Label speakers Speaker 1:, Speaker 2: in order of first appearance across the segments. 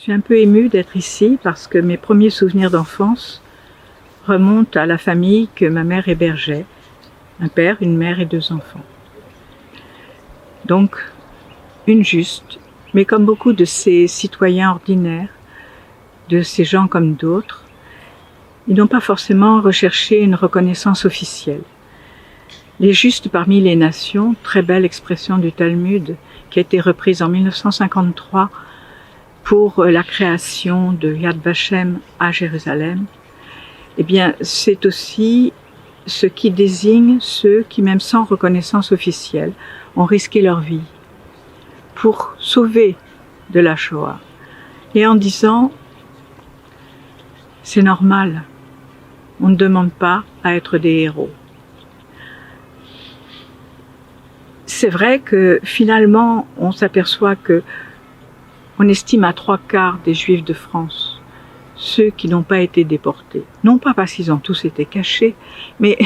Speaker 1: suis un peu émue d'être ici parce que mes premiers souvenirs d'enfance remontent à la famille que ma mère hébergeait, un père, une mère et 2 enfants. Donc, une juste, mais comme beaucoup de ces citoyens ordinaires, de ces gens comme d'autres, ils n'ont pas forcément recherché une reconnaissance officielle. Les justes parmi les nations, très belle expression du Talmud qui a été reprise en 1953 pour la création de Yad Vashem à Jérusalem, eh bien, c'est aussi ce qui désigne ceux qui, même sans reconnaissance officielle, ont risqué leur vie pour sauver de la Shoah. Et en disant, c'est normal, on ne demande pas à être des héros. C'est vrai que finalement, on s'aperçoit que on estime à 3/4 des Juifs de France ceux qui n'ont pas été déportés. Non pas parce qu'ils ont tous été cachés, mais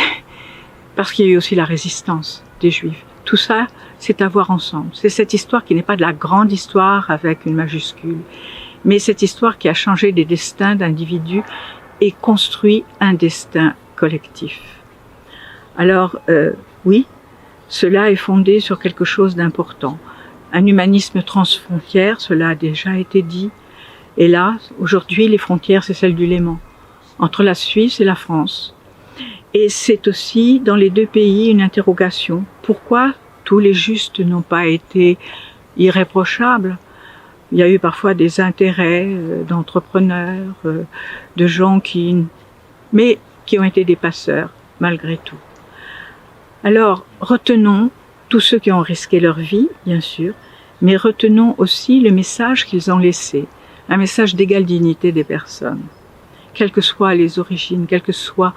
Speaker 1: parce qu'il y a eu aussi la résistance des Juifs. Tout ça, c'est à voir ensemble. C'est cette histoire qui n'est pas de la grande histoire avec une majuscule, mais cette histoire qui a changé des destins d'individus et construit un destin collectif. Alors, oui, cela est fondé sur quelque chose d'important. Un humanisme transfrontière, cela a déjà été dit. Et là, aujourd'hui, les frontières, c'est celle du Léman, entre la Suisse et la France. Et c'est aussi, dans les 2 pays, une interrogation. Pourquoi tous les justes n'ont pas été irréprochables? Il y a eu parfois des intérêts d'entrepreneurs, de gens mais qui ont été des passeurs, malgré tout. Alors, retenons tous ceux qui ont risqué leur vie, bien sûr, mais retenons aussi le message qu'ils ont laissé, un message d'égale dignité des personnes, quelles que soient les origines, quelles que soient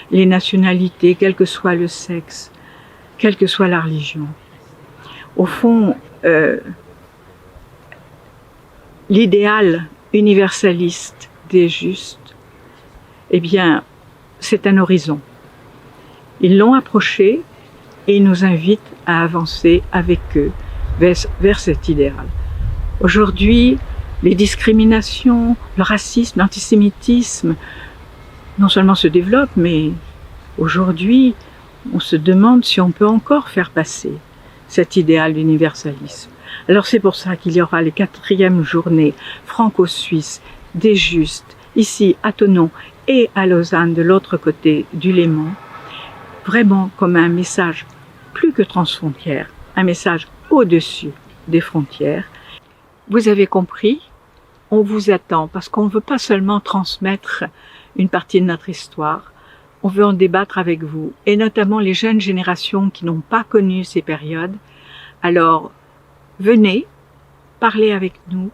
Speaker 1: les nationalités, quel que soit le sexe, quelle que soit la religion. Au fond, l'idéal universaliste des justes, eh bien, c'est un horizon. Ils l'ont approché et ils nous invitent à avancer avec eux vers cet idéal. Aujourd'hui, les discriminations, le racisme, l'antisémitisme, non seulement se développent, mais aujourd'hui, on se demande si on peut encore faire passer cet idéal d'universalisme. Alors c'est pour ça qu'il y aura les 4e journées franco-suisses des justes, ici à Thonon et à Lausanne, de l'autre côté du Léman, vraiment comme un message plus que transfrontière, un message au-dessus des frontières. Vous avez compris, on vous attend parce qu'on ne veut pas seulement transmettre une partie de notre histoire, on veut en débattre avec vous, et notamment les jeunes générations qui n'ont pas connu ces périodes. Alors, venez, parler avec nous,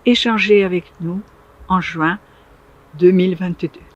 Speaker 1: échanger avec nous en juin 2022.